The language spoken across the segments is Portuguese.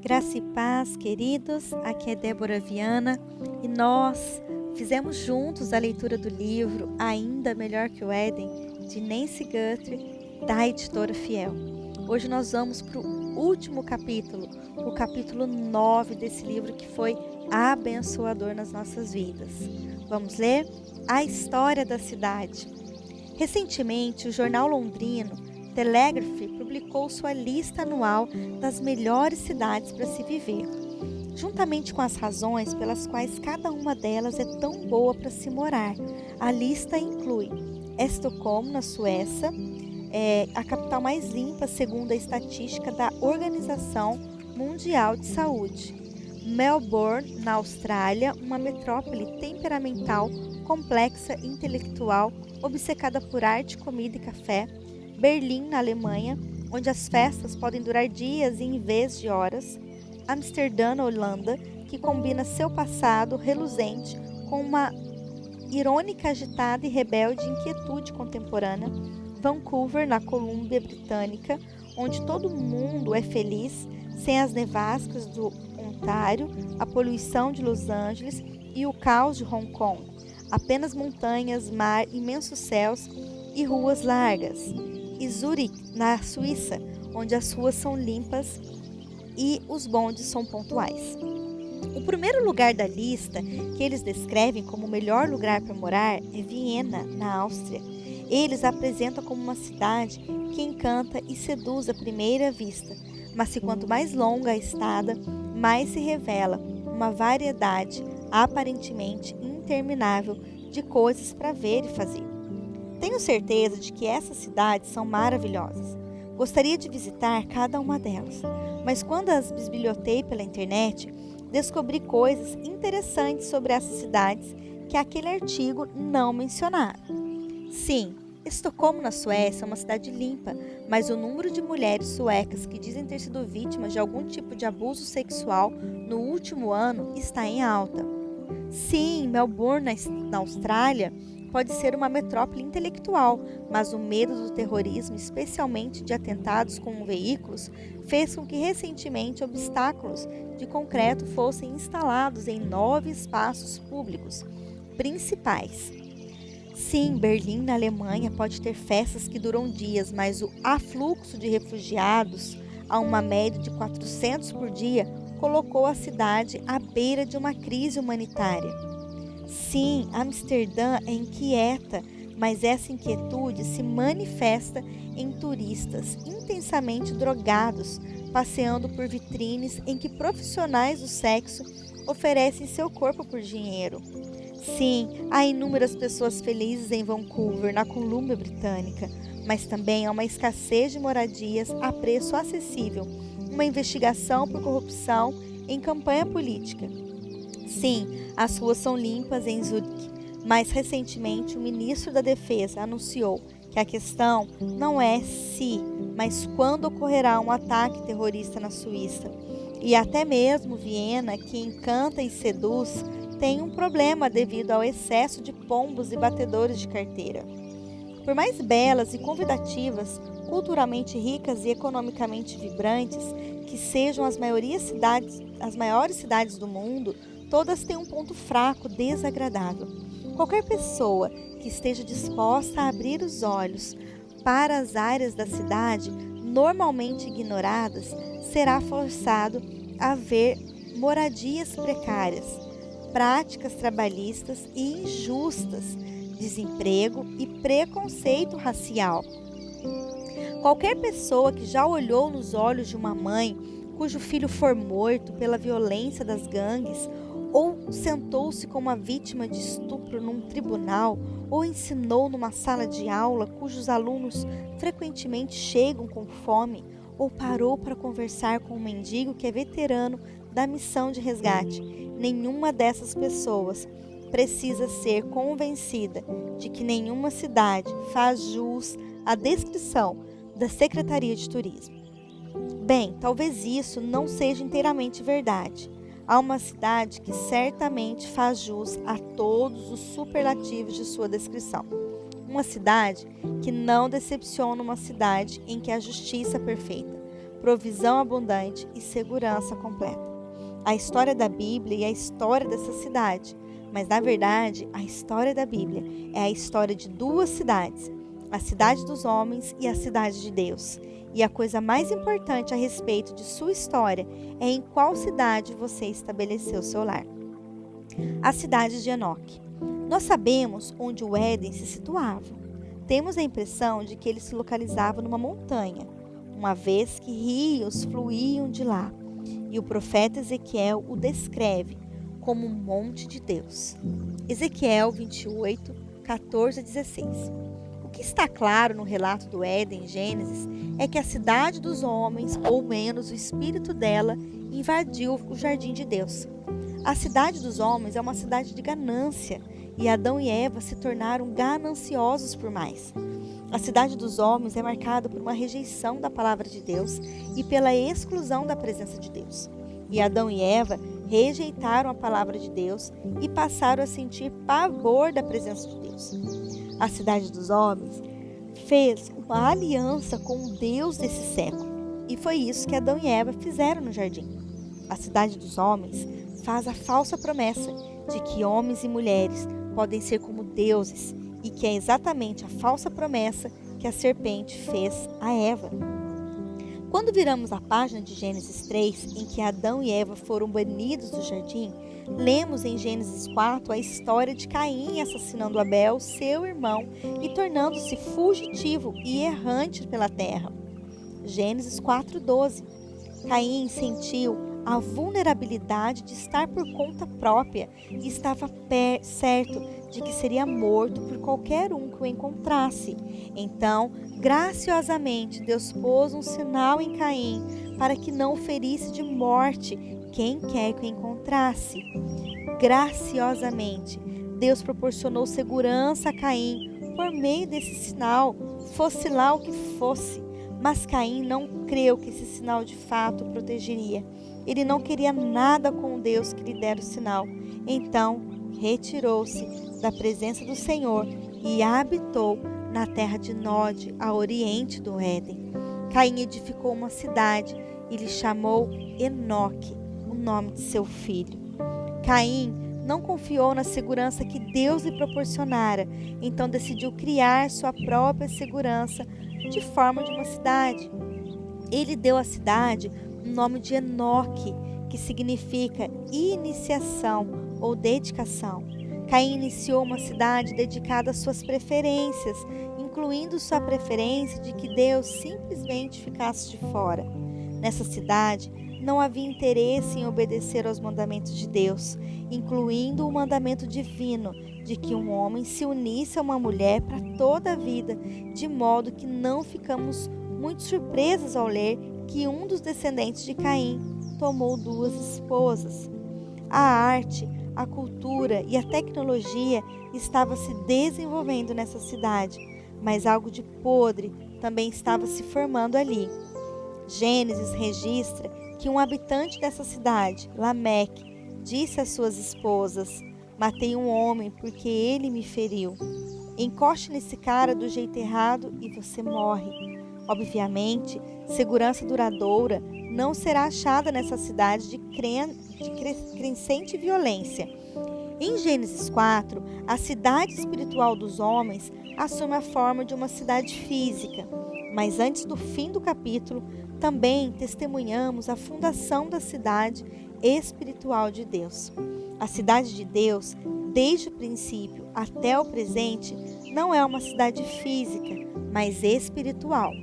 Graça e paz, queridos, aqui é Débora Viana e nós fizemos juntos a leitura do livro Ainda Melhor que o Éden, de Nancy Guthrie, da editora Fiel. Hoje nós vamos para o último capítulo, o capítulo 9 desse livro que foi abençoador nas nossas vidas. Vamos ler? A História da Cidade. Recentemente, o jornal londrino Telegraph publicou sua lista anual das melhores cidades para se viver, juntamente com as razões pelas quais cada uma delas é tão boa para se morar. A lista inclui Estocolmo, na Suécia, a capital mais limpa segundo a estatística da Organização Mundial de Saúde. Melbourne, na Austrália, uma metrópole temperamental, complexa, intelectual, obcecada por arte, comida e café. Berlim, na Alemanha, onde as festas podem durar dias em vez de horas. Amsterdã, na Holanda, que combina seu passado reluzente com uma irônica, agitada e rebelde inquietude contemporânea. Vancouver, na Colômbia Britânica, onde todo mundo é feliz, sem as nevascas do Ontário, a poluição de Los Angeles e o caos de Hong Kong. Apenas montanhas, mar, imensos céus e ruas largas. E Zurique, na Suíça, onde as ruas são limpas e os bondes são pontuais. O primeiro lugar da lista, que eles descrevem como o melhor lugar para morar, é Viena, na Áustria. Eles a apresentam como uma cidade que encanta e seduz à primeira vista, mas que quanto mais longa a estada, mais se revela uma variedade aparentemente interminável de coisas para ver e fazer. Tenho certeza de que essas cidades são maravilhosas. Gostaria de visitar cada uma delas, mas quando as bisbilhotei pela internet, descobri coisas interessantes sobre essas cidades que aquele artigo não mencionava. Sim, Estocolmo, na Suécia, é uma cidade limpa, mas o número de mulheres suecas que dizem ter sido vítimas de algum tipo de abuso sexual no último ano está em alta. Sim, Melbourne, na Austrália, pode ser uma metrópole intelectual, mas o medo do terrorismo, especialmente de atentados com veículos, fez com que recentemente obstáculos de concreto fossem instalados em 9 espaços públicos principais. Sim, Berlim, na Alemanha, pode ter festas que duram dias, mas o afluxo de refugiados, a uma média de 400 por dia, colocou a cidade à beira de uma crise humanitária. Sim, Amsterdã é inquieta, mas essa inquietude se manifesta em turistas intensamente drogados, passeando por vitrines em que profissionais do sexo oferecem seu corpo por dinheiro. Sim, há inúmeras pessoas felizes em Vancouver, na Colômbia Britânica, mas também há uma escassez de moradias a preço acessível, uma investigação por corrupção em campanha política. Sim, as ruas são limpas em Zurique, mas recentemente o ministro da Defesa anunciou que a questão não é se, mas quando ocorrerá um ataque terrorista na Suíça. E até mesmo Viena, que encanta e seduz, tem um problema devido ao excesso de pombos e batedores de carteira. Por mais belas e convidativas, culturalmente ricas e economicamente vibrantes que sejam as maiores cidades do mundo, todas têm um ponto fraco desagradável. Qualquer pessoa que esteja disposta a abrir os olhos para as áreas da cidade normalmente ignoradas será forçado a ver moradias precárias, práticas trabalhistas e injustas, desemprego e preconceito racial. Qualquer pessoa que já olhou nos olhos de uma mãe cujo filho for morto pela violência das gangues, ou sentou-se com uma vítima de estupro num tribunal, ou ensinou numa sala de aula cujos alunos frequentemente chegam com fome, ou parou para conversar com um mendigo que é veterano da missão de resgate, nenhuma dessas pessoas precisa ser convencida de que nenhuma cidade faz jus à descrição da Secretaria de Turismo. Bem, talvez isso não seja inteiramente verdade. Há uma cidade que certamente faz jus a todos os superlativos de sua descrição. Uma cidade que não decepciona uma cidade em que a justiça é perfeita, provisão abundante e segurança completa. A história da Bíblia e a história dessa cidade, mas na verdade a história da Bíblia é a história de duas cidades, a cidade dos homens e a cidade de Deus. E a coisa mais importante a respeito de sua história é em qual cidade você estabeleceu seu lar. A cidade de Enoque. Nós sabemos onde o Éden se situava. Temos a impressão de que ele se localizava numa montanha, uma vez que rios fluíam de lá. E o profeta Ezequiel o descreve como um monte de Deus. Ezequiel 28, 14 a 16. O que está claro no relato do Éden em Gênesis é que a cidade dos homens, ou menos o espírito dela, invadiu o jardim de Deus. A cidade dos homens é uma cidade de ganância, e Adão e Eva se tornaram gananciosos por mais. A cidade dos homens é marcada por uma rejeição da palavra de Deus e pela exclusão da presença de Deus. E Adão e Eva rejeitaram a palavra de Deus e passaram a sentir pavor da presença de Deus. A cidade dos homens fez uma aliança com o Deus desse século, e foi isso que Adão e Eva fizeram no jardim. A cidade dos homens faz a falsa promessa de que homens e mulheres podem ser como deuses, e que é exatamente a falsa promessa que a serpente fez a Eva. Quando viramos a página de Gênesis 3, em que Adão e Eva foram banidos do jardim, lemos em Gênesis 4 a história de Caim assassinando Abel, seu irmão, e tornando-se fugitivo e errante pela terra. Gênesis 4:12. Caim sentiu a vulnerabilidade de estar por conta própria e estava certo de que seria morto por qualquer um que o encontrasse. Então, graciosamente, Deus pôs um sinal em Caim para que não ferisse de morte quem quer que o encontrasse. Graciosamente, Deus proporcionou segurança a Caim por meio desse sinal, fosse lá o que fosse. Mas Caim não creu que esse sinal de fato o protegeria. Ele não queria nada com Deus que lhe dera o sinal. Então, retirou-se da presença do Senhor e habitou na terra de Nod, a oriente do Éden. Caim edificou uma cidade e lhe chamou Enoque, o nome de seu filho. Caim não confiou na segurança que Deus lhe proporcionara, então decidiu criar sua própria segurança de forma de uma cidade. Ele deu à cidade o nome de Enoque, que significa iniciação ou dedicação. Caim iniciou uma cidade dedicada às suas preferências, incluindo sua preferência de que Deus simplesmente ficasse de fora. Nessa cidade, não havia interesse em obedecer aos mandamentos de Deus, incluindo o mandamento divino de que um homem se unisse a uma mulher para toda a vida, de modo que não ficamos muito surpresos ao ler que um dos descendentes de Caim tomou 2 esposas. A arte, a cultura e a tecnologia estavam se desenvolvendo nessa cidade, mas algo de podre também estava se formando ali. Gênesis registra que um habitante dessa cidade, Lameque, disse às suas esposas: "Matei um homem porque ele me feriu. Encoste nesse cara do jeito errado e você morre." Obviamente, segurança duradoura não será achada nessa cidade de crescente violência. Em Gênesis 4, a cidade espiritual dos homens assume a forma de uma cidade física, mas antes do fim do capítulo, também testemunhamos a fundação da cidade espiritual de Deus. A cidade de Deus, desde o princípio até o presente, não é uma cidade física, mas espiritual.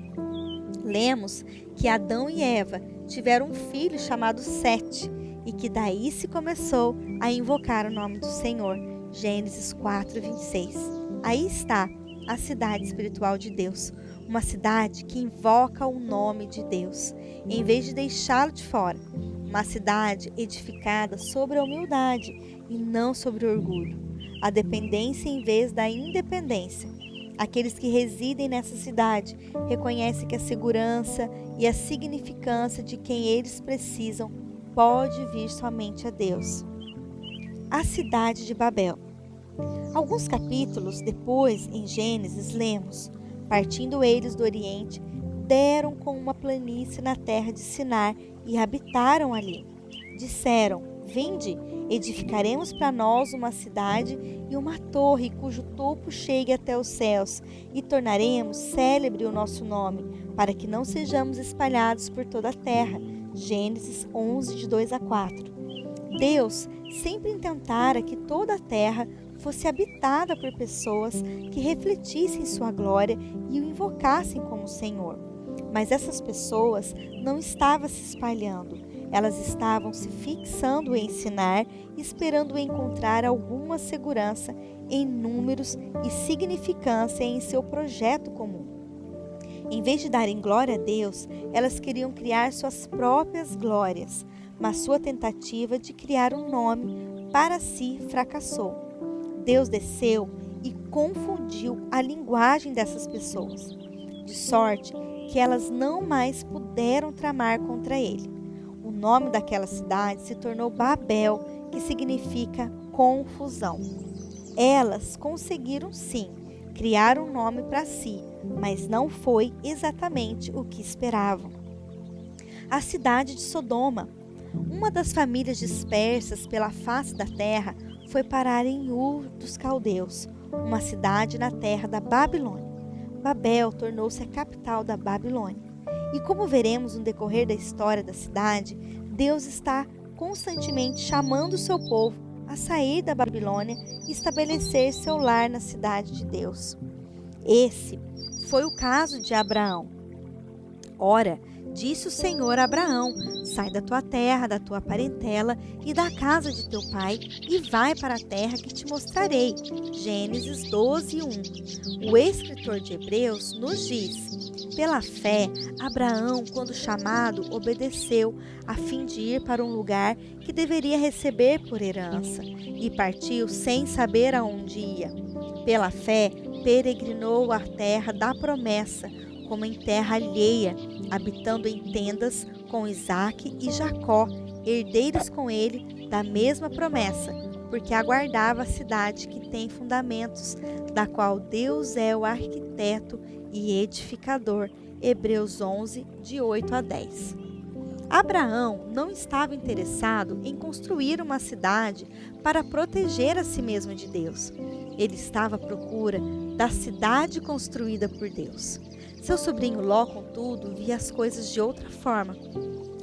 Lemos que Adão e Eva tiveram um filho chamado Sete e que daí se começou a invocar o nome do Senhor. Gênesis 4:26. Aí está a cidade espiritual de Deus, uma cidade que invoca o nome de Deus, em vez de deixá-lo de fora. Uma cidade edificada sobre a humildade e não sobre o orgulho. A dependência em vez da independência. Aqueles que residem nessa cidade reconhecem que a segurança e a significância de quem eles precisam pode vir somente a Deus. A cidade de Babel. Alguns capítulos depois, em Gênesis, lemos: partindo eles do Oriente, deram com uma planície na terra de Sinar e habitaram ali. Disseram: Vinde, edificaremos para nós uma cidade e uma torre cujo topo chegue até os céus, e tornaremos célebre o nosso nome, para que não sejamos espalhados por toda a terra. Gênesis 11, de 2 a 4. Deus sempre intentara que toda a terra fosse habitada por pessoas que refletissem sua glória e o invocassem como Senhor. Mas essas pessoas não estavam se espalhando, elas estavam se fixando em Sinar, esperando encontrar alguma segurança em números e significância em seu projeto comum. Em vez de darem glória a Deus, elas queriam criar suas próprias glórias, mas sua tentativa de criar um nome para si fracassou. Deus desceu e confundiu a linguagem dessas pessoas, de sorte que elas não mais puderam tramar contra ele. O nome daquela cidade se tornou Babel, que significa confusão. Elas conseguiram sim criar um nome para si, mas não foi exatamente o que esperavam. A cidade de Sodoma, uma das famílias dispersas pela face da terra, foi parar em Ur dos Caldeus, uma cidade na terra da Babilônia. Babel tornou-se a capital da Babilônia. E como veremos no decorrer da história da cidade, Deus está constantemente chamando o seu povo a sair da Babilônia e estabelecer seu lar na cidade de Deus. Esse foi o caso de Abraão. Ora, disse o Senhor a Abraão: sai da tua terra, da tua parentela e da casa de teu pai e vai para a terra que te mostrarei. Gênesis 12, 1. O escritor de Hebreus nos diz: pela fé, Abraão, quando chamado, obedeceu, a fim de ir para um lugar que deveria receber por herança, e partiu sem saber aonde ia. Pela fé, peregrinou a terra da promessa, como em terra alheia, habitando em tendas com Isaque e Jacó, herdeiros com ele da mesma promessa, porque aguardava a cidade que tem fundamentos, da qual Deus é o arquiteto e edificador. Hebreus 11, de 8 a 10. Abraão não estava interessado em construir uma cidade para proteger a si mesmo de Deus. Ele estava à procura da cidade construída por Deus. Seu sobrinho Ló, contudo, via as coisas de outra forma.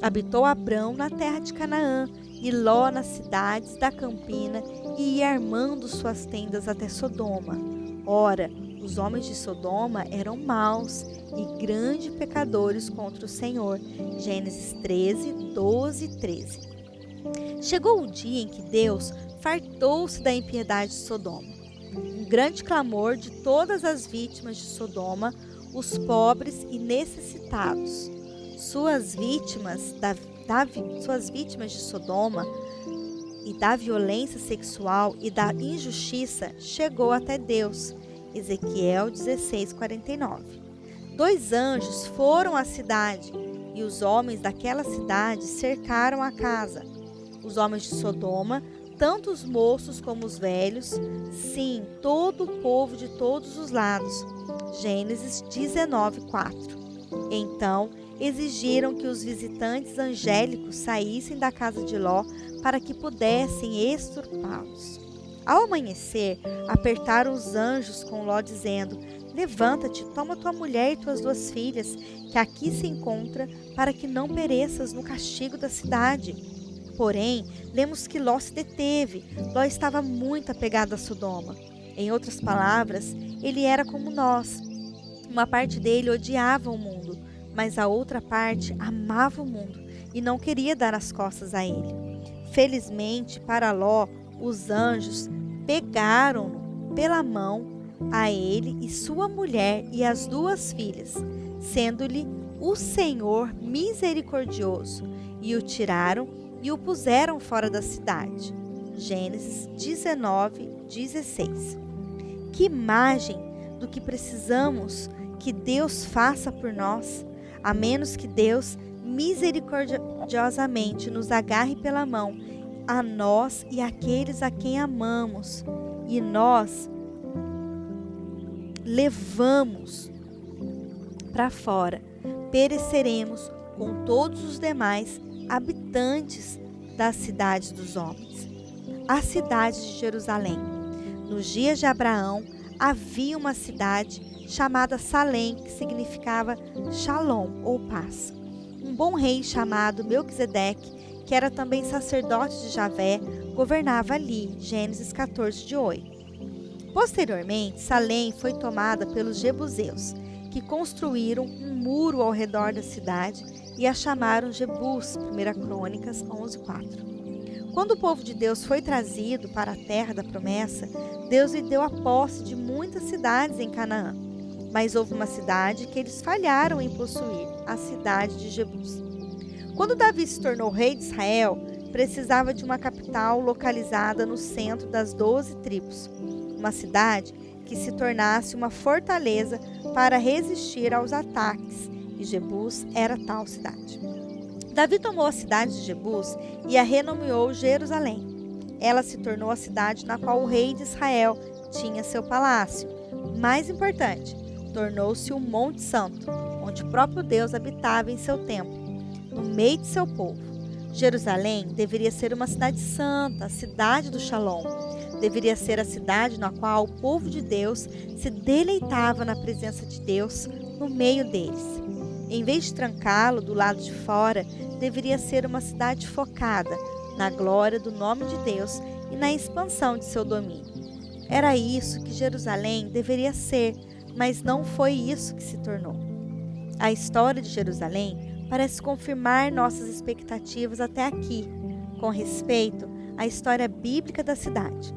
Habitou Abrão na terra de Canaã e Ló nas cidades da campina e ia armando suas tendas até Sodoma. Ora, os homens de Sodoma eram maus e grandes pecadores contra o Senhor. Gênesis 13, 12 e 13. Chegou o dia em que Deus fartou-se da impiedade de Sodoma. Um grande clamor de todas as vítimas de Sodoma, os pobres e necessitados. Suas vítimas de Sodoma e da violência sexual e da injustiça chegou até Deus. Ezequiel 16, 49. 2 anjos foram à cidade e os homens daquela cidade cercaram a casa. Os homens de Sodoma, tanto os moços como os velhos, sim, todo o povo de todos os lados. Gênesis 19, 4. Então, exigiram que os visitantes angélicos saíssem da casa de Ló para que pudessem extirpá-los. Ao amanhecer, apertaram os anjos com Ló, dizendo: levanta-te, toma tua mulher e tuas 2 filhas, que aqui se encontra, para que não pereças no castigo da cidade. Porém, lemos que Ló se deteve. Ló estava muito apegado a Sodoma. Em outras palavras, ele era como nós. Uma parte dele odiava o mundo, mas a outra parte amava o mundo e não queria dar as costas a ele. Felizmente para Ló, os anjos pegaram-no pela mão, a ele e sua mulher e as 2 filhas, sendo-lhe o Senhor misericordioso, e o tiraram e o puseram fora da cidade. Gênesis 19, 16. Que imagem do que precisamos que Deus faça por nós, a menos que Deus misericordiosamente nos agarre pela mão, a nós e aqueles a quem amamos, e nós levamos para fora, pereceremos com todos os demais habitantes das cidades dos homens. A cidade de Jerusalém. Nos dias de Abraão, havia uma cidade chamada Salém, que significava Shalom ou paz. Um bom rei chamado Melquisedeque, que era também sacerdote de Javé, governava ali. Gênesis 14, de 8. Posteriormente, Salém foi tomada pelos jebuseus, que construíram um muro ao redor da cidade e a chamaram Jebus, 1 Crônicas 11:4. Quando o povo de Deus foi trazido para a terra da promessa, Deus lhe deu a posse de muitas cidades em Canaã. Mas houve uma cidade que eles falharam em possuir, a cidade de Jebus. Quando Davi se tornou rei de Israel, precisava de uma capital localizada no centro das 12 tribos. Uma cidade que se tornasse uma fortaleza para resistir aos ataques, e Jebus era tal cidade. Davi tomou a cidade de Jebus e a renomeou Jerusalém. Ela se tornou a cidade na qual o rei de Israel tinha seu palácio. Mais importante, tornou-se o Monte Santo, onde o próprio Deus habitava em seu templo, no meio de seu povo. Jerusalém deveria ser uma cidade santa, a cidade do Shalom. Deveria ser a cidade na qual o povo de Deus se deleitava na presença de Deus no meio deles. Em vez de trancá-lo do lado de fora, deveria ser uma cidade focada na glória do nome de Deus e na expansão de seu domínio. Era isso que Jerusalém deveria ser, mas não foi isso que se tornou. A história de Jerusalém parece confirmar nossas expectativas até aqui, com respeito à história bíblica da cidade.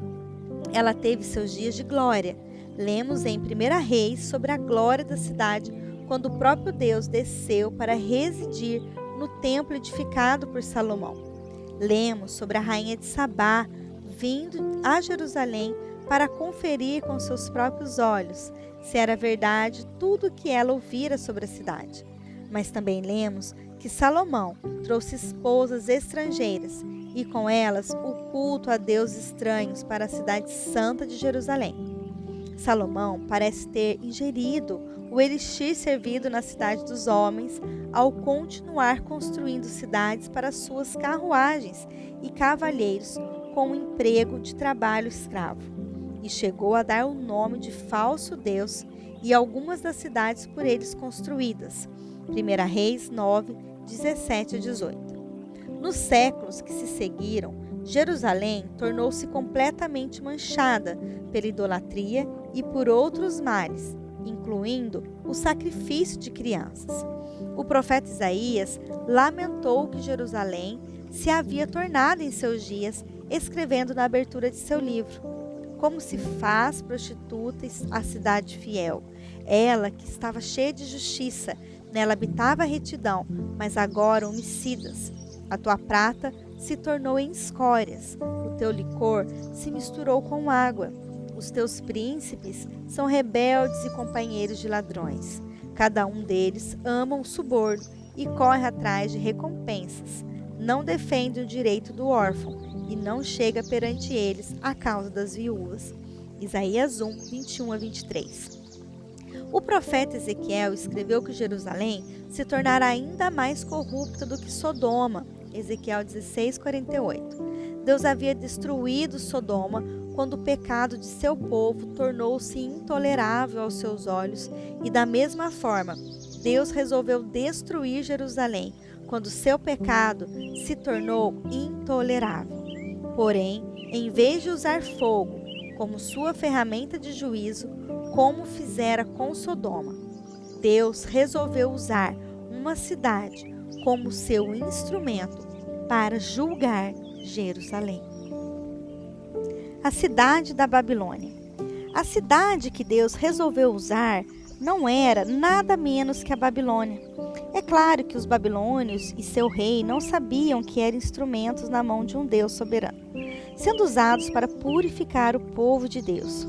Ela teve seus dias de glória. Lemos em 1 Reis sobre a glória da cidade, quando o próprio Deus desceu para residir no templo edificado por Salomão. Lemos sobre a rainha de Sabá vindo a Jerusalém para conferir com seus próprios olhos se era verdade tudo o que ela ouvira sobre a cidade. Mas também lemos que Salomão trouxe esposas estrangeiras e com elas o culto a deuses estranhos para a cidade santa de Jerusalém. Salomão parece ter ingerido o elixir servido na cidade dos homens ao continuar construindo cidades para suas carruagens e cavalheiros com o emprego de trabalho escravo, e chegou a dar o nome de falso Deus e algumas das cidades por eles construídas. 1 Reis 9, 17 a 18. Nos séculos que se seguiram, Jerusalém tornou-se completamente manchada pela idolatria e por outros males, incluindo o sacrifício de crianças. O profeta Isaías lamentou que Jerusalém se havia tornado em seus dias, escrevendo na abertura de seu livro: como se faz prostituta a cidade fiel, ela que estava cheia de justiça, nela habitava a retidão, mas agora homicidas. A tua prata se tornou em escórias, o teu licor se misturou com água. Os teus príncipes são rebeldes e companheiros de ladrões. Cada um deles ama o suborno e corre atrás de recompensas. Não defende o direito do órfão e não chega perante eles a causa das viúvas. Isaías 1, 21 a 23. O profeta Ezequiel escreveu que Jerusalém se tornará ainda mais corrupta do que Sodoma. Ezequiel 16, 48. Deus havia destruído Sodoma quando o pecado de seu povo tornou-se intolerável aos seus olhos, e da mesma forma, Deus resolveu destruir Jerusalém quando seu pecado se tornou intolerável. Porém, em vez de usar fogo como sua ferramenta de juízo, como fizera com Sodoma, Deus resolveu usar uma cidade como seu instrumento para julgar Jerusalém. A cidade da Babilônia. A cidade que Deus resolveu usar não era nada menos que a Babilônia. É claro que os babilônios e seu rei não sabiam que eram instrumentos na mão de um Deus soberano, sendo usados para purificar o povo de Deus.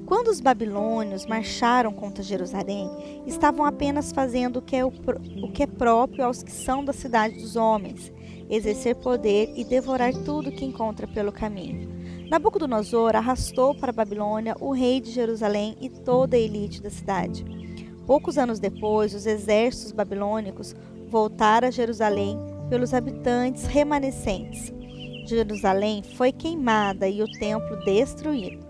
Quando os babilônios marcharam contra Jerusalém, estavam apenas fazendo o que é próprio aos que são da cidade dos homens, exercer poder e devorar tudo que encontra pelo caminho. Nabucodonosor arrastou para a Babilônia o rei de Jerusalém e toda a elite da cidade. Poucos anos depois, os exércitos babilônicos voltaram a Jerusalém pelos habitantes remanescentes. Jerusalém foi queimada e o templo destruído.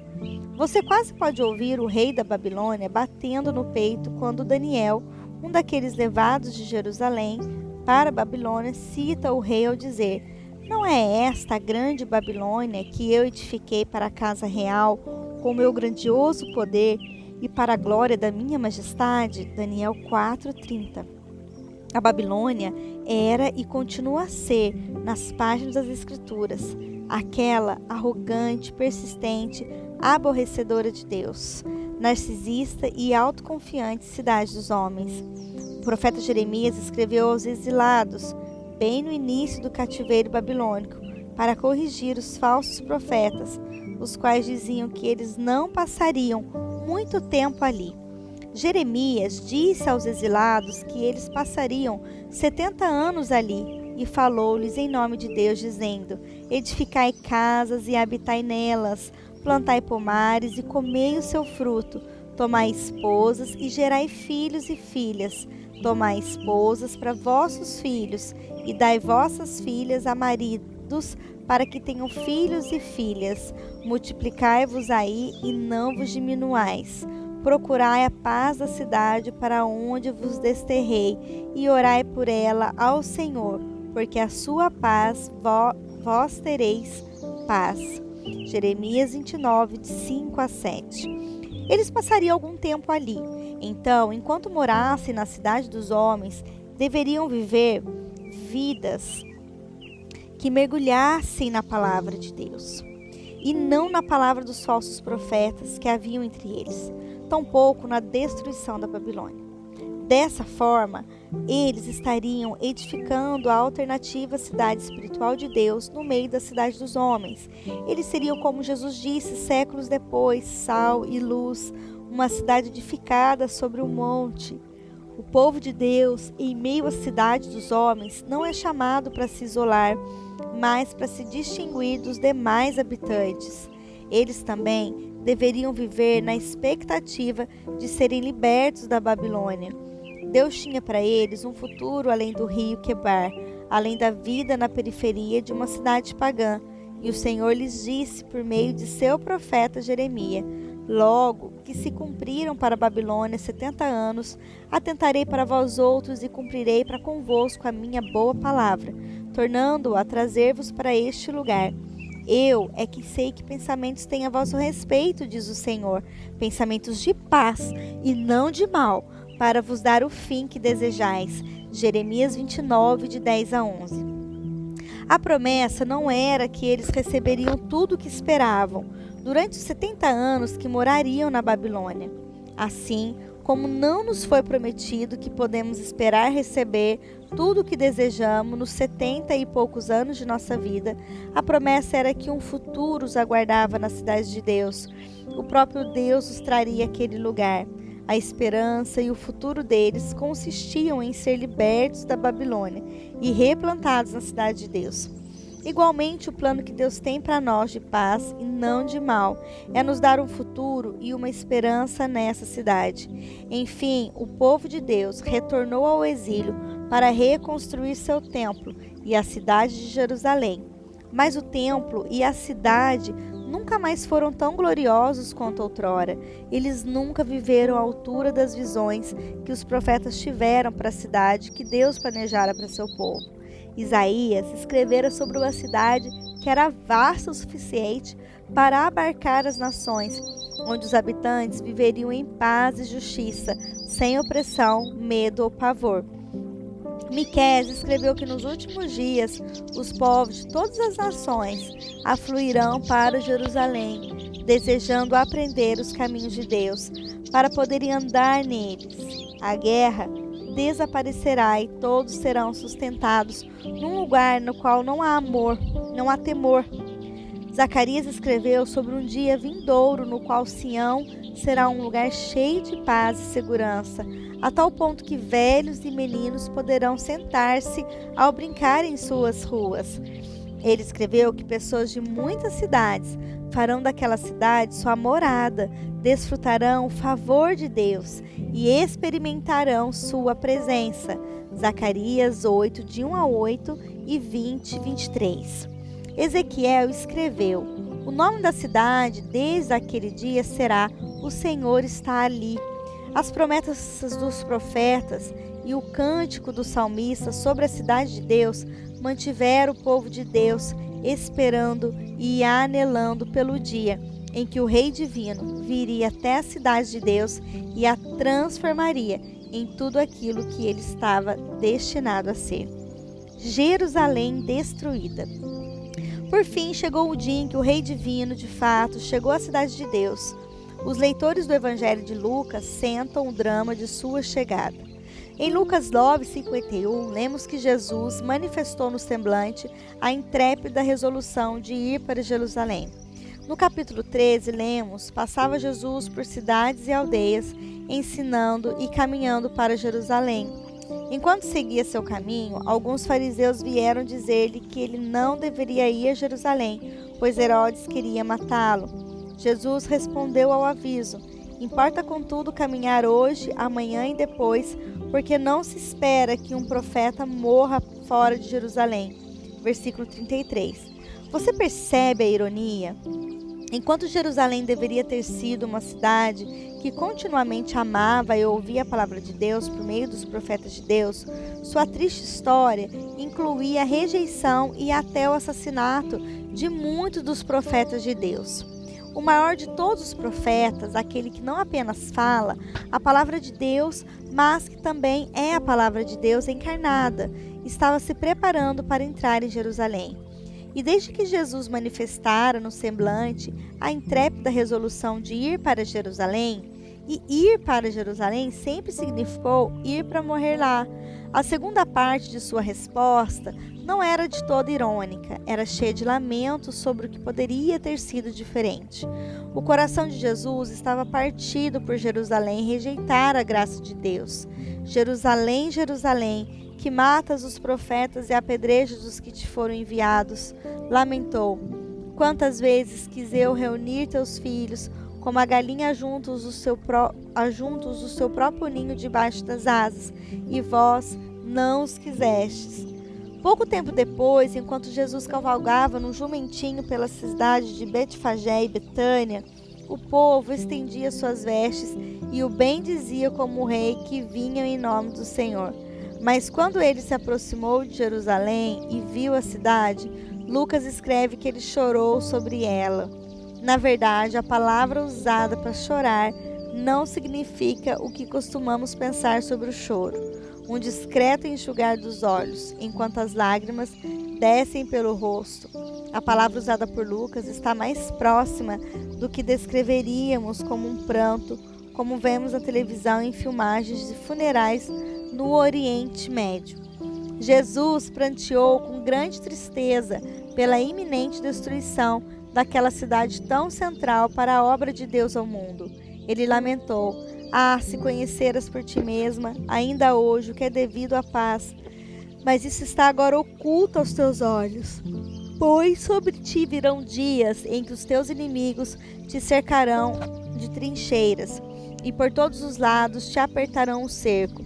Você quase pode ouvir o rei da Babilônia batendo no peito quando Daniel, um daqueles levados de Jerusalém para a Babilônia, cita o rei ao dizer: "Não é esta a grande Babilônia que eu edifiquei para a casa real com meu grandioso poder e para a glória da minha majestade?" Daniel 4:30. A Babilônia era e continua a ser, nas páginas das Escrituras, aquela arrogante, persistente, aborrecedora de Deus, narcisista e autoconfiante cidade dos homens. O profeta Jeremias escreveu aos exilados, bem no início do cativeiro babilônico, para corrigir os falsos profetas, os quais diziam que eles não passariam muito tempo ali. Jeremias disse aos exilados que eles passariam 70 anos ali e falou-lhes em nome de Deus, dizendo: "Edificai casas e habitai nelas, plantai pomares e comei o seu fruto, tomai esposas e gerai filhos e filhas, tomai esposas para vossos filhos e dai vossas filhas a maridos, para que tenham filhos e filhas. Multiplicai-vos aí e não vos diminuais. Procurai a paz da cidade para onde vos desterrei, e orai por ela ao Senhor, porque a sua paz vós tereis paz." Jeremias 29, de 5 a 7. Eles passariam algum tempo ali. Então, enquanto morassem na cidade dos homens, deveriam viver vidas que mergulhassem na palavra de Deus, e não na palavra dos falsos profetas que haviam entre eles, tampouco na destruição da Babilônia. Dessa forma, eles estariam edificando a alternativa cidade espiritual de Deus no meio da cidade dos homens. Eles seriam, como Jesus disse séculos depois, sal e luz, uma cidade edificada sobre um monte. O povo de Deus, em meio à cidade dos homens, não é chamado para se isolar, mas para se distinguir dos demais habitantes. Eles também deveriam viver na expectativa de serem libertos da Babilônia. Deus tinha para eles um futuro além do rio Quebar, além da vida na periferia de uma cidade pagã. E o Senhor lhes disse por meio de seu profeta Jeremias: "Logo que se cumpriram para a Babilônia 70 anos, atentarei para vós outros e cumprirei para convosco a minha boa palavra, tornando-o a trazer-vos para este lugar. Eu é que sei que pensamentos tenho a vosso respeito, diz o Senhor, pensamentos de paz e não de mal, para vos dar o fim que desejais." Jeremias 29, de 10 a 11. A promessa não era que eles receberiam tudo o que esperavam durante os 70 anos que morariam na Babilônia. Assim, como não nos foi prometido que podemos esperar receber tudo o que desejamos nos 70 e poucos anos de nossa vida, a promessa era que um futuro os aguardava na cidade de Deus. O próprio Deus os traria àquele lugar. A esperança e o futuro deles consistiam em ser libertos da Babilônia e replantados na cidade de Deus. Igualmente, o plano que Deus tem para nós de paz e não de mal é nos dar um futuro e uma esperança nessa cidade. Enfim, o povo de Deus retornou ao exílio para reconstruir seu templo e a cidade de Jerusalém. Mas o templo e a cidade nunca mais foram tão gloriosos quanto outrora. Eles nunca viveram à altura das visões que os profetas tiveram para a cidade que Deus planejara para seu povo. Isaías escrevera sobre uma cidade que era vasta o suficiente para abarcar as nações, onde os habitantes viveriam em paz e justiça, sem opressão, medo ou pavor. Miqueias escreveu que nos últimos dias os povos de todas as nações afluirão para Jerusalém, desejando aprender os caminhos de Deus, para poderem andar neles. A guerra desaparecerá e todos serão sustentados num lugar no qual não há amor, não há temor. Zacarias escreveu sobre um dia vindouro no qual Sião será um lugar cheio de paz e segurança, a tal ponto que velhos e meninos poderão sentar-se ao brincar em suas ruas. Ele escreveu que pessoas de muitas cidades farão daquela cidade sua morada, desfrutarão o favor de Deus e experimentarão sua presença. Zacarias 8, de 1 a 8 e 20, 23. Ezequiel escreveu: o nome da cidade desde aquele dia será O Senhor está ali. As promessas dos profetas e o cântico do salmista sobre a cidade de Deus mantiveram o povo de Deus esperando e anelando pelo dia em que o Rei Divino viria até a cidade de Deus e a transformaria em tudo aquilo que ele estava destinado a ser. Jerusalém destruída. Por fim, chegou o dia em que o Rei Divino, de fato, chegou à cidade de Deus. Os leitores do Evangelho de Lucas sentam o drama de sua chegada. Em Lucas 9:51, lemos que Jesus manifestou no semblante a intrépida resolução de ir para Jerusalém. No capítulo 13, lemos: passava Jesus por cidades e aldeias, ensinando e caminhando para Jerusalém. Enquanto seguia seu caminho, alguns fariseus vieram dizer-lhe que ele não deveria ir a Jerusalém, pois Herodes queria matá-lo. Jesus respondeu ao aviso: importa contudo caminhar hoje, amanhã e depois, porque não se espera que um profeta morra fora de Jerusalém. Versículo 33. Você percebe a ironia? Enquanto Jerusalém deveria ter sido uma cidade que continuamente amava e ouvia a palavra de Deus por meio dos profetas de Deus, sua triste história incluía a rejeição e até o assassinato de muitos dos profetas de Deus. O maior de todos os profetas, aquele que não apenas fala a palavra de Deus, mas que também é a palavra de Deus encarnada, estava se preparando para entrar em Jerusalém. E desde que Jesus manifestara no semblante a intrépida resolução de ir para Jerusalém, e ir para Jerusalém sempre significou ir para morrer lá. A segunda parte de sua resposta não era de toda irônica, era cheia de lamentos sobre o que poderia ter sido diferente. O coração de Jesus estava partido por Jerusalém rejeitar a graça de Deus. Jerusalém, Jerusalém, que matas os profetas e apedrejas os que te foram enviados, lamentou: quantas vezes quis eu reunir teus filhos, como a galinha juntos do seu próprio ninho debaixo das asas, e vós não os quisestes. Pouco tempo depois, enquanto Jesus cavalgava num jumentinho pela cidade de Betfagé e Betânia, o povo estendia suas vestes e o bendizia como o rei que vinha em nome do Senhor. Mas quando ele se aproximou de Jerusalém e viu a cidade, Lucas escreve que ele chorou sobre ela. Na verdade, a palavra usada para chorar não significa o que costumamos pensar sobre o choro, um discreto enxugar dos olhos, enquanto as lágrimas descem pelo rosto. A palavra usada por Lucas está mais próxima do que descreveríamos como um pranto, como vemos na televisão em filmagens de funerais no Oriente Médio. Jesus pranteou com grande tristeza pela iminente destruição daquela cidade tão central para a obra de Deus ao mundo. Ele lamentou: ah, se conheceras por ti mesma, ainda hoje, o que é devido à paz, mas isso está agora oculto aos teus olhos. Pois sobre ti virão dias em que os teus inimigos te cercarão de trincheiras, e por todos os lados te apertarão o cerco,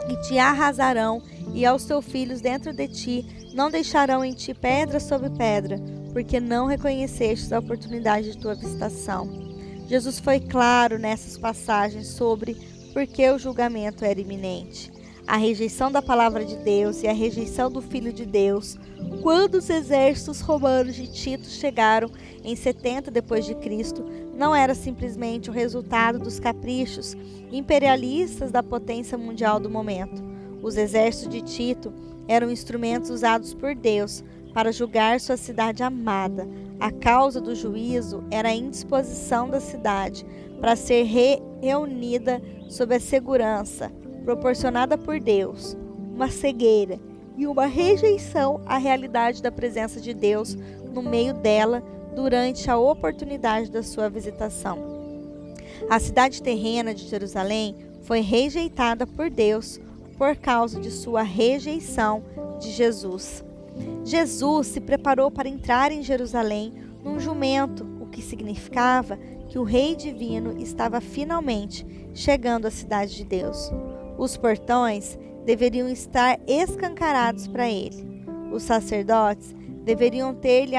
e te arrasarão, e aos teus filhos dentro de ti não deixarão em ti pedra sobre pedra, porque não reconheceste a oportunidade de tua visitação. Jesus foi claro nessas passagens sobre por que o julgamento era iminente. A rejeição da palavra de Deus e a rejeição do Filho de Deus, quando os exércitos romanos de Tito chegaram em 70 depois de Cristo, não era simplesmente o resultado dos caprichos imperialistas da potência mundial do momento. Os exércitos de Tito eram instrumentos usados por Deus para julgar sua cidade amada. A causa do juízo era a indisposição da cidade para ser reunida sob a segurança proporcionada por Deus, uma cegueira e uma rejeição à realidade da presença de Deus no meio dela durante a oportunidade da sua visitação. A cidade terrena de Jerusalém foi rejeitada por Deus por causa de sua rejeição de Jesus. Jesus se preparou para entrar em Jerusalém num jumento, o que significava que o Rei Divino estava finalmente chegando à cidade de Deus. Os portões deveriam estar escancarados para ele. Os sacerdotes deveriam ter-lhe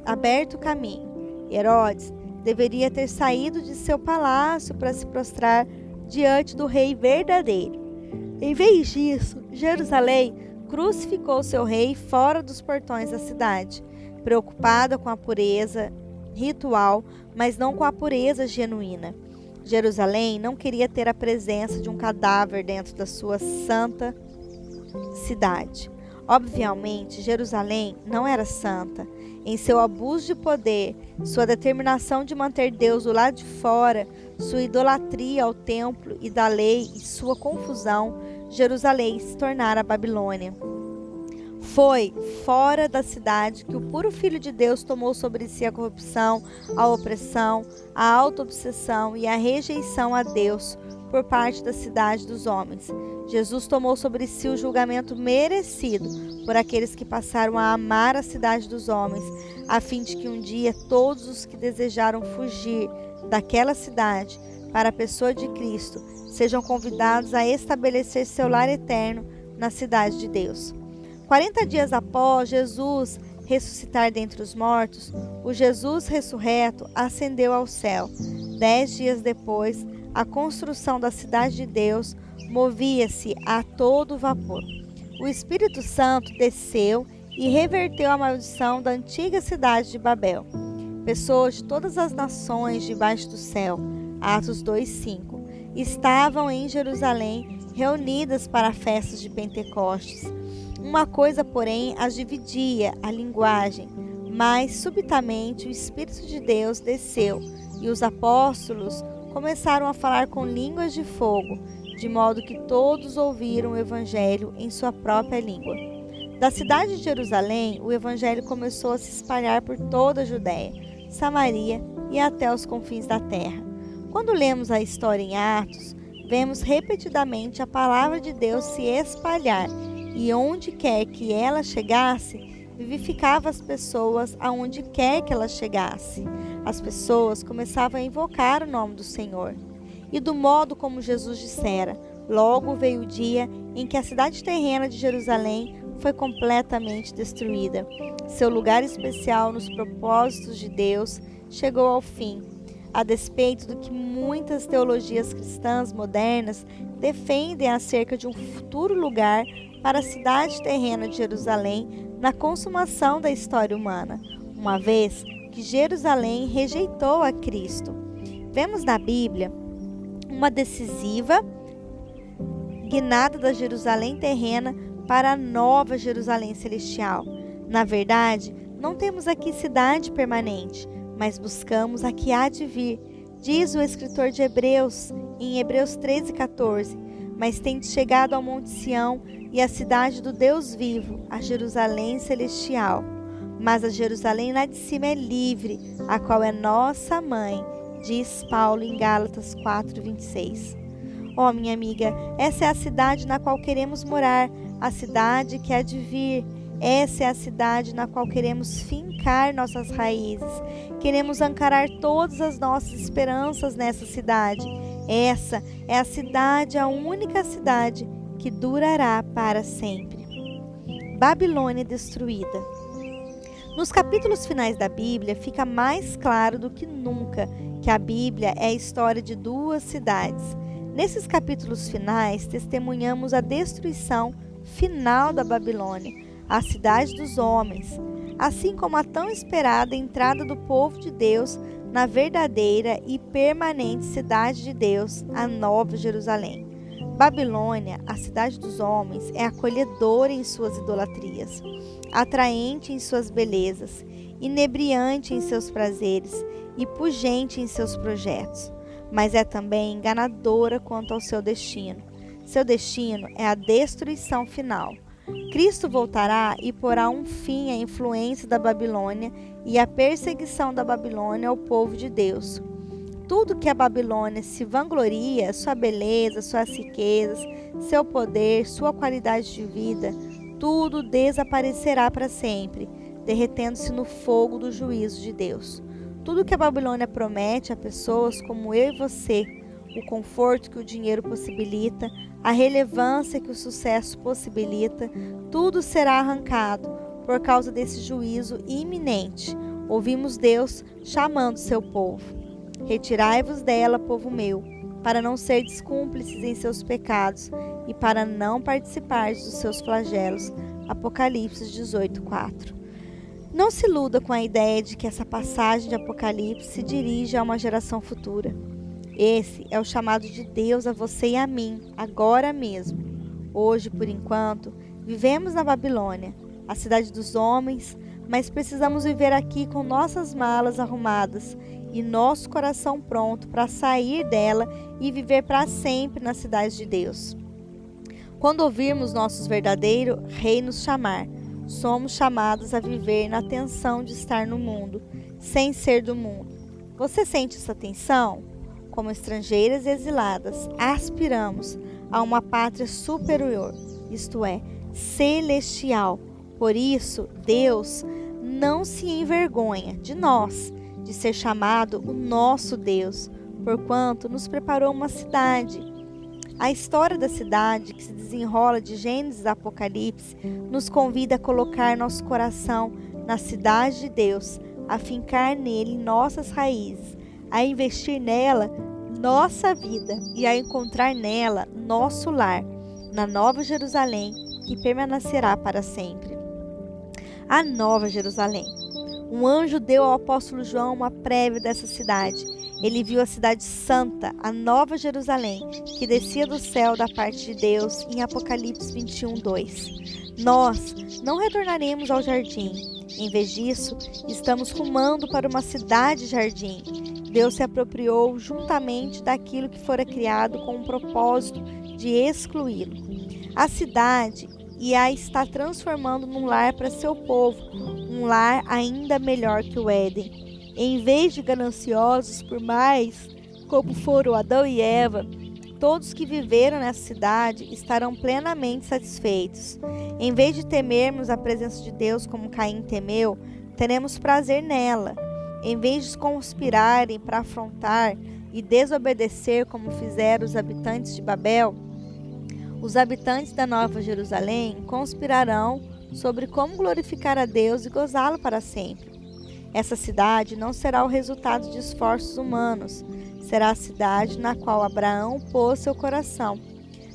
aberto o caminho. Herodes deveria ter saído de seu palácio para se prostrar diante do rei verdadeiro. Em vez disso, Jerusalém crucificou seu rei fora dos portões da cidade, preocupada com a pureza ritual, mas não com a pureza genuína. Jerusalém não queria ter a presença de um cadáver dentro da sua santa cidade. Obviamente, Jerusalém não era santa. Em seu abuso de poder, sua determinação de manter Deus do lado de fora, sua idolatria ao templo e da lei e sua confusão, Jerusalém se tornara a Babilônia. Foi fora da cidade que o puro Filho de Deus tomou sobre si a corrupção, a opressão, a auto-obsessão e a rejeição a Deus por parte da cidade dos homens. Jesus tomou sobre si o julgamento merecido por aqueles que passaram a amar a cidade dos homens, a fim de que um dia todos os que desejaram fugir daquela cidade para a pessoa de Cristo sejam convidados a estabelecer seu lar eterno na cidade de Deus. 40 dias após Jesus ressuscitar dentre os mortos, o Jesus ressurreto ascendeu ao céu. 10 dias depois, a construção da cidade de Deus movia-se a todo vapor. O Espírito Santo desceu e reverteu a maldição da antiga cidade de Babel. Pessoas de todas as nações debaixo do céu, Atos 2:5, estavam em Jerusalém reunidas para festas de Pentecostes. Uma coisa, porém, as dividia, a linguagem, mas subitamente o Espírito de Deus desceu e os apóstolos começaram a falar com línguas de fogo, de modo que todos ouviram o Evangelho em sua própria língua. Da cidade de Jerusalém, o Evangelho começou a se espalhar por toda a Judéia, Samaria e até os confins da terra. Quando lemos a história em Atos, vemos repetidamente a palavra de Deus se espalhar, e onde quer que ela chegasse, vivificava as pessoas aonde quer que ela chegasse. As pessoas começavam a invocar o nome do Senhor. E do modo como Jesus dissera, logo veio o dia em que a cidade terrena de Jerusalém foi completamente destruída. Seu lugar especial nos propósitos de Deus chegou ao fim. A despeito do que muitas teologias cristãs modernas defendem acerca de um futuro lugar para a cidade terrena de Jerusalém na consumação da história humana, uma vez que Jerusalém rejeitou a Cristo. Vemos na Bíblia uma decisiva guinada da Jerusalém terrena para a nova Jerusalém celestial. Na verdade, não temos aqui cidade permanente, mas buscamos a que há de vir, diz o escritor de Hebreus, em Hebreus 13:14. Mas tendes chegado ao Monte Sião e à cidade do Deus vivo, a Jerusalém celestial. Mas a Jerusalém lá de cima é livre, a qual é nossa mãe, diz Paulo em Gálatas 4:26. Ó, minha amiga, essa é a cidade na qual queremos morar, a cidade que há de vir. Essa é a cidade na qual queremos fincar nossas raízes. Queremos ancorar todas as nossas esperanças nessa cidade. Essa é a cidade, a única cidade que durará para sempre. Babilônia destruída. Nos capítulos finais da Bíblia, fica mais claro do que nunca que a Bíblia é a história de duas cidades. Nesses capítulos finais, testemunhamos a destruição final da Babilônia, a cidade dos homens, assim como a tão esperada entrada do povo de Deus na verdadeira e permanente cidade de Deus, a Nova Jerusalém. Babilônia, a cidade dos homens, é acolhedora em suas idolatrias, atraente em suas belezas, inebriante em seus prazeres e pujante em seus projetos, mas é também enganadora quanto ao seu destino. Seu destino é a destruição final. Cristo voltará e porá um fim à influência da Babilônia e à perseguição da Babilônia ao povo de Deus. Tudo que a Babilônia se vangloria, sua beleza, suas riquezas, seu poder, sua qualidade de vida, tudo desaparecerá para sempre, derretendo-se no fogo do juízo de Deus. Tudo que a Babilônia promete a pessoas como eu e você, o conforto que o dinheiro possibilita, a relevância que o sucesso possibilita, tudo será arrancado por causa desse juízo iminente. Ouvimos Deus chamando seu povo. Retirai-vos dela, povo meu, para não serdes cúmplices em seus pecados e para não participardes dos seus flagelos. Apocalipse 18:4. Não se iluda com a ideia de que essa passagem de Apocalipse se dirige a uma geração futura. Esse é o chamado de Deus a você e a mim, agora mesmo. Hoje, por enquanto, vivemos na Babilônia, a cidade dos homens, mas precisamos viver aqui com nossas malas arrumadas e nosso coração pronto para sair dela e viver para sempre na cidade de Deus. Quando ouvirmos nosso verdadeiro Rei nos chamar, somos chamados a viver na tensão de estar no mundo, sem ser do mundo. Você sente essa tensão? Como estrangeiras e exiladas, aspiramos a uma pátria superior, isto é, celestial. Por isso, Deus não se envergonha de nós, de ser chamado o nosso Deus, porquanto nos preparou uma cidade. A história da cidade, que se desenrola de Gênesis a Apocalipse, nos convida a colocar nosso coração na cidade de Deus, a fincar nele nossas raízes, a investir nela nossa vida e a encontrar nela nosso lar, na Nova Jerusalém, que permanecerá para sempre. A Nova Jerusalém. Um anjo deu ao apóstolo João uma prévia dessa cidade. Ele viu a cidade santa, a Nova Jerusalém, que descia do céu da parte de Deus, em Apocalipse 21:2. Nós não retornaremos ao jardim. Em vez disso, estamos rumando para uma cidade-jardim. Deus se apropriou juntamente daquilo que fora criado com o propósito de excluí-lo. A cidade e a está transformando num lar para seu povo, um lar ainda melhor que o Éden. Em vez de gananciosos por mais, como foram Adão e Eva, todos que viveram nessa cidade estarão plenamente satisfeitos. Em vez de temermos a presença de Deus como Caim temeu, teremos prazer nela. Em vez de conspirarem para afrontar e desobedecer como fizeram os habitantes de Babel, os habitantes da Nova Jerusalém conspirarão sobre como glorificar a Deus e gozá-lo para sempre. Essa cidade não será o resultado de esforços humanos, será a cidade na qual Abraão pôs seu coração.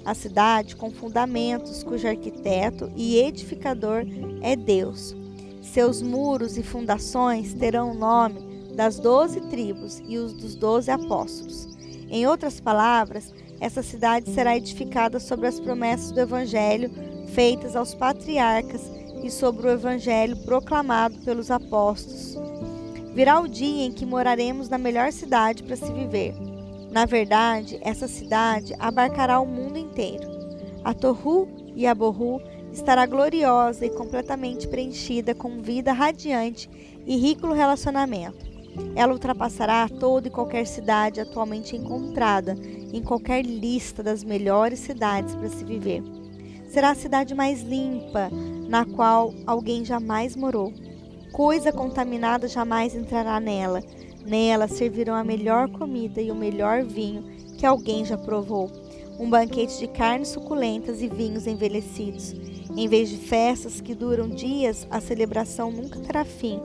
A cidade com fundamentos, cujo arquiteto e edificador é Deus. Seus muros e fundações terão o nome das 12 tribos e os dos 12 apóstolos. Em outras palavras, essa cidade será edificada sobre as promessas do Evangelho feitas aos patriarcas e sobre o Evangelho proclamado pelos apóstolos. Virá o dia em que moraremos na melhor cidade para se viver. Na verdade, essa cidade abarcará o mundo inteiro. A Tohu e a Bohu estará gloriosa e completamente preenchida com vida radiante e rico relacionamento. Ela ultrapassará toda e qualquer cidade atualmente encontrada em qualquer lista das melhores cidades para se viver. Será a cidade mais limpa, na qual alguém jamais morou. Coisa contaminada jamais entrará nela. Nela servirão a melhor comida e o melhor vinho que alguém já provou. Um banquete de carnes suculentas e vinhos envelhecidos. Em vez de festas que duram dias, a celebração nunca terá fim.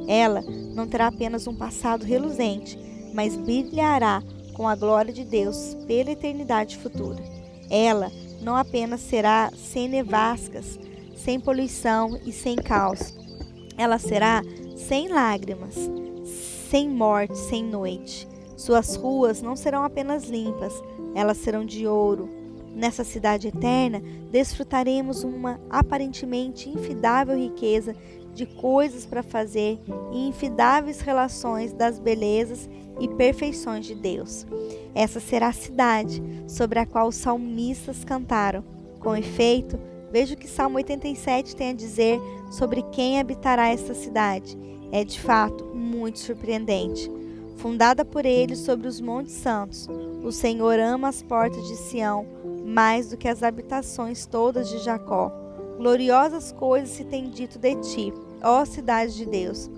Ela não terá apenas um passado reluzente, mas brilhará com a glória de Deus pela eternidade futura. Ela não apenas será sem nevascas, sem poluição e sem caos. Ela será sem lágrimas, sem morte, sem noite. Suas ruas não serão apenas limpas, elas serão de ouro. Nessa cidade eterna, desfrutaremos uma aparentemente infindável riqueza de coisas para fazer e infindáveis relações das belezas e perfeições de Deus. Essa será a cidade sobre a qual os salmistas cantaram. Com efeito, veja o que Salmo 87 tem a dizer sobre quem habitará esta cidade. É de fato muito surpreendente. Fundada por ele sobre os montes santos, o Senhor ama as portas de Sião mais do que as habitações todas de Jacó. Gloriosas coisas se tem dito de ti, ó cidade de Deus.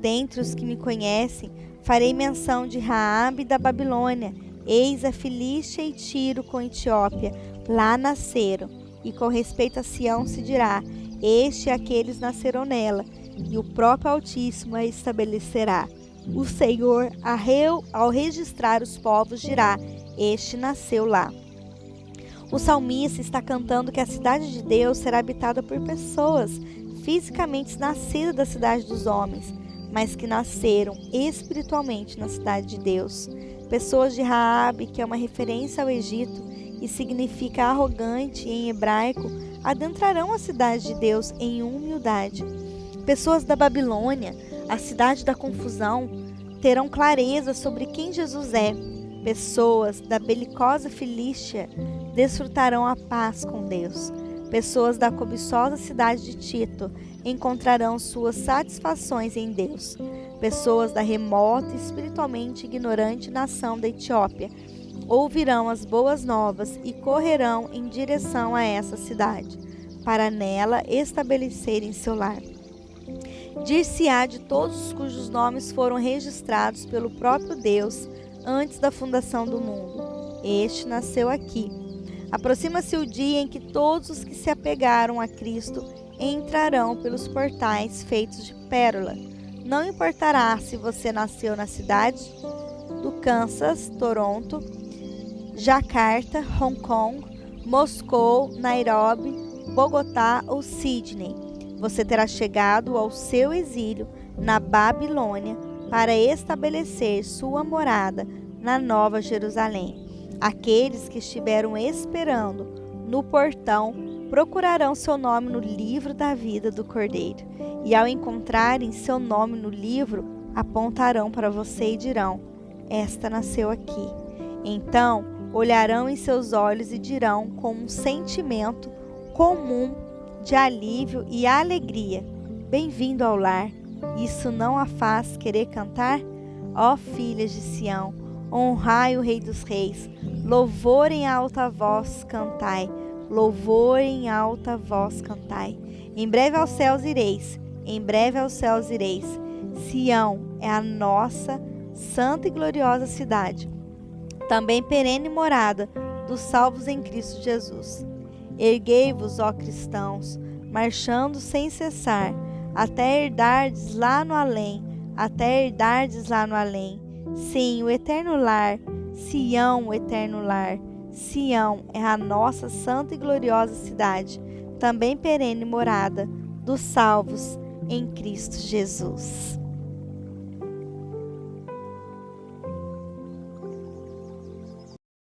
Dentre os que me conhecem, farei menção de Raabe da Babilônia. Eis a Filístia e Tiro com Etiópia, lá nasceram. E com respeito a Sião se dirá: este e aqueles nasceram nela, e o próprio Altíssimo a estabelecerá. O Senhor, ao registrar os povos, dirá: este nasceu lá. O salmista está cantando que a cidade de Deus será habitada por pessoas fisicamente nascidas da cidade dos homens, mas que nasceram espiritualmente na cidade de Deus. Pessoas de Raabe, que é uma referência ao Egito e significa arrogante em hebraico, adentrarão a cidade de Deus em humildade. Pessoas da Babilônia, a cidade da confusão, terão clareza sobre quem Jesus é. Pessoas da belicosa Filístia desfrutarão a paz com Deus. Pessoas da cobiçosa cidade de Tito encontrarão suas satisfações em Deus. Pessoas da remota e espiritualmente ignorante nação da Etiópia ouvirão as boas novas e correrão em direção a essa cidade, para nela estabelecerem seu lar. Dir-se-á de todos cujos nomes foram registrados pelo próprio Deus antes da fundação do mundo: este nasceu aqui. Aproxima-se o dia em que todos os que se apegaram a Cristo entrarão pelos portais feitos de pérola. Não importará se você nasceu na cidade do Kansas, Toronto, Jakarta, Hong Kong, Moscou, Nairobi, Bogotá ou Sydney. Você terá chegado ao seu exílio na Babilônia para estabelecer sua morada na Nova Jerusalém. Aqueles que estiveram esperando no portão procurarão seu nome no livro da vida do Cordeiro, e ao encontrarem seu nome no livro, apontarão para você e dirão: esta nasceu aqui. Então olharão em seus olhos e dirão com um sentimento comum de alívio e alegria: bem-vindo ao lar. Isso não a faz querer cantar? Ó filhas de Sião, honrai o Rei dos Reis, louvor em alta voz cantai, louvor em alta voz cantai. Em breve aos céus ireis, em breve aos céus ireis. Sião é a nossa santa e gloriosa cidade, também perene morada dos salvos em Cristo Jesus. Erguei-vos, ó cristãos, marchando sem cessar, até herdardes lá no além, até herdardes lá no além. Sim, o eterno lar, Sião, o eterno lar. Sião é a nossa santa e gloriosa cidade, também perene morada dos salvos em Cristo Jesus.